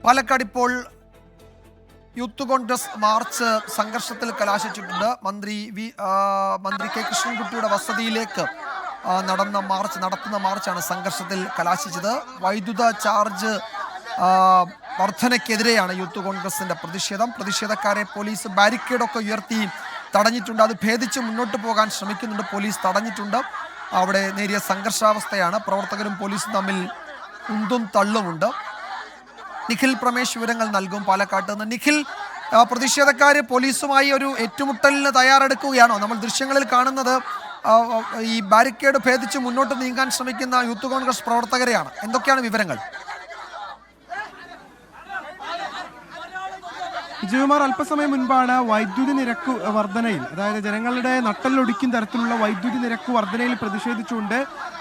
പാലക്കാട് ഇപ്പോൾ youth Congress March സംഘർഷത്തിൽ കലാശിച്ചിട്ടുണ്ട്. മന്ത്രി കെ കൃഷ്ണൻകുട്ടിയുടെ വസതിയിലേക്ക് നടത്തുന്ന മാർച്ചാണ് സംഘർഷത്തിൽ കലാശിച്ചത്. വൈദ്യുത ചാർജ് വർധനയ്ക്കെതിരെയാണ് യൂത്ത് കോൺഗ്രസിന്റെ പ്രതിഷേധക്കാരെ പോലീസ് ബാരിക്കേഡൊക്കെ ഉയർത്തി തടഞ്ഞിട്ടുണ്ട്. അത് ഭേദിച്ച് മുന്നോട്ട് പോകാൻ ശ്രമിക്കുന്നുണ്ട്. പോലീസ് തടഞ്ഞിട്ടുണ്ട്. അവിടെ നേരിയ സംഘർഷാവസ്ഥയാണ്. പ്രവർത്തകരും പോലീസും തമ്മിൽ ഉന്തും തള്ളുമുണ്ട്. നിഖിൽ പ്രമേശ് വിവരങ്ങൾ നൽകും പാലക്കാട്ട് നിന്ന്. നിഖിൽ, പ്രതിഷേധക്കാർ പോലീസുമായി ഒരു ഏറ്റുമുട്ടലിന് തയ്യാറെടുക്കുകയാണോ? നമ്മൾ ദൃശ്യങ്ങളിൽ കാണുന്നത് ഈ ബാരിക്കേഡ് ഭേദിച്ച് മുന്നോട്ട് നീങ്ങാൻ ശ്രമിക്കുന്ന യൂത്ത് കോൺഗ്രസ് പ്രവർത്തകരെയാണ്. എന്തൊക്കെയാണ് വിവരങ്ങൾ? വിജയകുമാർ, അല്പസമയം മുൻപാണ് വൈദ്യുതി നിരക്ക് വർധനയിൽ, അതായത് ജനങ്ങളുടെ നട്ടലൊടിക്കും തരത്തിലുള്ള വൈദ്യുതി നിരക്ക് വർധനയിൽ പ്രതിഷേധിച്ചുകൊണ്ട്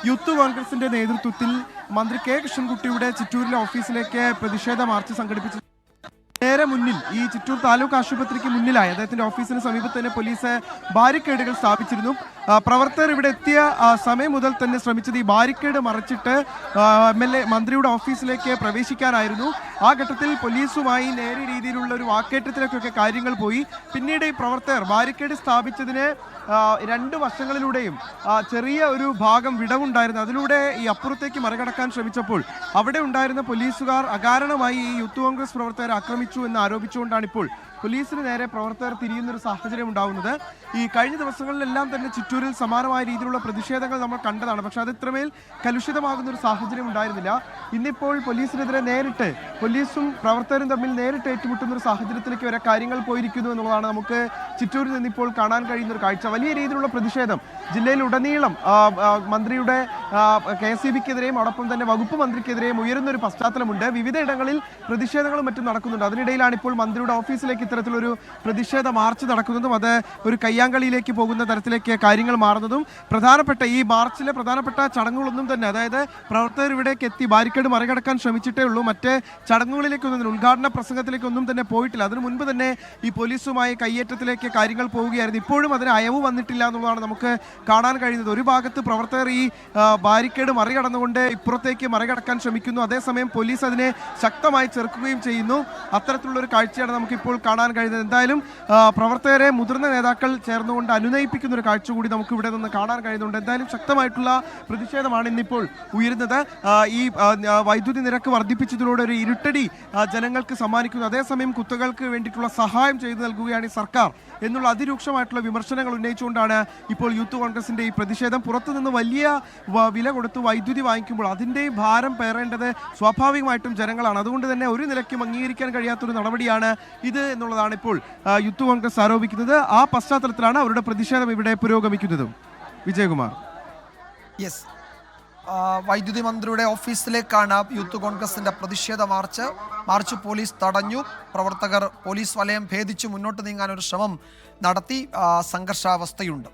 യൂത്ത് കോൺഗ്രസിന്റെ നേതൃത്വത്തിൽ മന്ത്രി കെ കൃഷ്ണൻകുട്ടിയുടെ ചിറ്റൂരിലെ ഓഫീസിലേക്ക് പ്രതിഷേധ മാർച്ച് സംഘടിപ്പിച്ചു. നേരെ മുന്നിൽ, ഈ ചിറ്റൂർ താലൂക്ക് ആശുപത്രിക്ക് മുന്നിലായി അദ്ദേഹത്തിന്റെ ഓഫീസിന് സമീപത്ത് തന്നെ പോലീസ് ബാരിക്കേഡുകൾ സ്ഥാപിച്ചിരുന്നു. പ്രവർത്തകർ ഇവിടെ എത്തിയ സമയം മുതൽ തന്നെ ശ്രമിച്ചത് ഈ ബാരിക്കേഡ് മറച്ചിട്ട് മന്ത്രിയുടെ ഓഫീസിലേക്ക് പ്രവേശിക്കാനായിരുന്നു. ആ ഘട്ടത്തിൽ പോലീസുമായി നേരിയ രീതിയിലുള്ള ഒരു വാക്കേറ്റത്തിലേക്കൊക്കെ കാര്യങ്ങൾ പോയി. പിന്നീട് ഈ പ്രവർത്തകർ ബാരിക്കേഡ് സ്ഥാപിച്ചതിന് രണ്ട് വശങ്ങളിലൂടെയും ചെറിയ ഒരു ഭാഗം വിടവുണ്ടായിരുന്നു. അതിലൂടെ ഈ അപ്പുറത്തേക്ക് മറികടക്കാൻ ശ്രമിച്ചപ്പോൾ അവിടെ ഉണ്ടായിരുന്ന പോലീസുകാർ അകാരണമായി ഈ യൂത്ത് കോൺഗ്രസ് പ്രവർത്തകരെ ആക്രമിച്ചു എന്ന് ആരോപിച്ചുകൊണ്ടാണ് ഇപ്പോൾ പോലീസിന് നേരെ പ്രവർത്തകർ തിരിയുന്നൊരു സാഹചര്യം ഉണ്ടാകുന്നത്. ഈ കഴിഞ്ഞ ദിവസങ്ങളിലെല്ലാം തന്നെ ചിറ്റൂരിൽ സമാനമായ രീതിയിലുള്ള പ്രതിഷേധങ്ങൾ നമ്മൾ കണ്ടതാണ്. പക്ഷെ അത് ഇത്രമേൽ കലുഷിതമാകുന്ന ഒരു സാഹചര്യം ഉണ്ടായിരുന്നില്ല. ഇന്നിപ്പോൾ പോലീസിനെതിരെ നേരിട്ട് പോലീസും പ്രവർത്തകരും തമ്മിൽ നേരിട്ട് ഏറ്റുമുട്ടുന്ന ഒരു സാഹചര്യത്തിലേക്ക് വരെ കാര്യങ്ങൾ പോയിരിക്കുന്നു എന്നുള്ളതാണ് നമുക്ക് ചിറ്റൂരിൽ നിന്നിപ്പോൾ കാണാൻ കഴിയുന്ന ഒരു കാഴ്ച. വലിയ രീതിയിലുള്ള പ്രതിഷേധം ജില്ലയിലുടനീളം മന്ത്രിയുടെ KSEBിക്കെതിരെയും അതോടൊപ്പം തന്നെ വകുപ്പ് മന്ത്രിക്കെതിരെയും ഉയരുന്ന ഒരു പശ്ചാത്തലമുണ്ട്. വിവിധയിടങ്ങളിൽ പ്രതിഷേധങ്ങളും മറ്റും നടക്കുന്നുണ്ട്. അതിനിടയിലാണ് ഇപ്പോൾ മന്ത്രിയുടെ ഓഫീസിലേക്ക് ഇത്തരത്തിലൊരു പ്രതിഷേധ മാർച്ച് നടക്കുന്നതും അത് ഒരു കയ്യാങ്കളിയിലേക്ക് പോകുന്ന തരത്തിലേക്ക് കാര്യങ്ങൾ മാറുന്നതും. പ്രധാനപ്പെട്ട ഈ മാർച്ചിലെ പ്രധാനപ്പെട്ട ചടങ്ങുകളൊന്നും തന്നെ, അതായത് പ്രവർത്തകർ ഇവിടേക്ക് എത്തി ബാരിക്കേഡ് മറികടക്കാൻ ശ്രമിച്ചിട്ടേ ഉള്ളൂ. മറ്റ് ചടങ്ങുകളിലേക്കൊന്നും, ഉദ്ഘാടന പ്രസംഗത്തിലേക്കൊന്നും തന്നെ പോയിട്ടില്ല. അതിനു മുൻപ് തന്നെ ഈ പോലീസുമായി കയ്യേറ്റത്തിലേക്ക് കാര്യങ്ങൾ പോവുകയായിരുന്നു. ഇപ്പോഴും അതിന് അയവ് വന്നിട്ടില്ല എന്നുള്ളതാണ് നമുക്ക് കാണാൻ കഴിയുന്നത്. ഒരു ഭാഗത്ത് പ്രവർത്തകർ ഈ ബാരിക്കേഡ് മറികടന്നുകൊണ്ട് ഇപ്പുറത്തേക്ക് മറികടക്കാൻ ശ്രമിക്കുന്നു. അതേസമയം പോലീസ് അതിനെ ശക്തമായി ചെറുക്കുകയും ചെയ്യുന്നു. അത്തരത്തിലുള്ള ഒരു കാഴ്ചയാണ് നമുക്കിപ്പോൾ കാണാൻ കഴിയുന്നത്. എന്തായാലും പ്രവർത്തകരെ മുതിർന്ന നേതാക്കൾ ചേർന്നുകൊണ്ട് അനുനയിപ്പിക്കുന്ന ഒരു കാഴ്ച കൂടി നമുക്ക് ഇവിടെ നിന്ന് കാണാൻ കഴിയുന്നുണ്ട്. എന്തായാലും ശക്തമായിട്ടുള്ള പ്രതിഷേധമാണ് ഇന്നിപ്പോൾ ഉയരുന്നത്. ഈ വൈദ്യുതി നിരക്ക് വർദ്ധിപ്പിച്ചതിലൂടെ ഒരു ഇരുട്ടടി ജനങ്ങൾക്ക് സമ്മാനിക്കുന്നു. അതേസമയം കുത്തകൾക്ക് വേണ്ടിയിട്ടുള്ള സഹായം ചെയ്തു നൽകുകയാണ് ഈ സർക്കാർ എന്നുള്ള അതിരൂക്ഷമായിട്ടുള്ള വിമർശനങ്ങൾ ഉന്നയിച്ചുകൊണ്ടാണ് ഇപ്പോൾ യൂത്ത് കോൺഗ്രസിന്റെ ഈ പ്രതിഷേധം. പുറത്തുനിന്ന് വലിയ വില കൊടുത്ത് വൈദ്യുതി വാങ്ങിക്കുമ്പോൾ അതിൻ്റെ ഭാരം പേറേണ്ടത് സ്വാഭാവികമായിട്ടും ജനങ്ങളാണ്. അതുകൊണ്ട് തന്നെ ഒരു നിലയ്ക്കും അംഗീകരിക്കാൻ കഴിയാത്തൊരു നടപടിയാണ് ഇത് എന്നുള്ളതാണ് ഇപ്പോൾ യൂത്ത് കോൺഗ്രസ് ആരോപിക്കുന്നത്. ആ പശ്ചാത്തലത്തിലാണ് അവരുടെ പ്രതിഷേധം ഇവിടെ പുരോഗമിക്കുന്നതും. വിജയകുമാർ. യെസ്, വൈദ്യുതി മന്ത്രിയുടെ ഓഫീസിലേക്കാണ് യൂത്ത് കോൺഗ്രസിന്റെ പ്രതിഷേധ മാർച്ച് പോലീസ് തടഞ്ഞു. പ്രവർത്തകർ പോലീസ് വലയം ഭേദിച്ച് മുന്നോട്ട് നീങ്ങാൻ ഒരു ശ്രമം നടത്തി. സംഘർഷാവസ്ഥയുണ്ട്.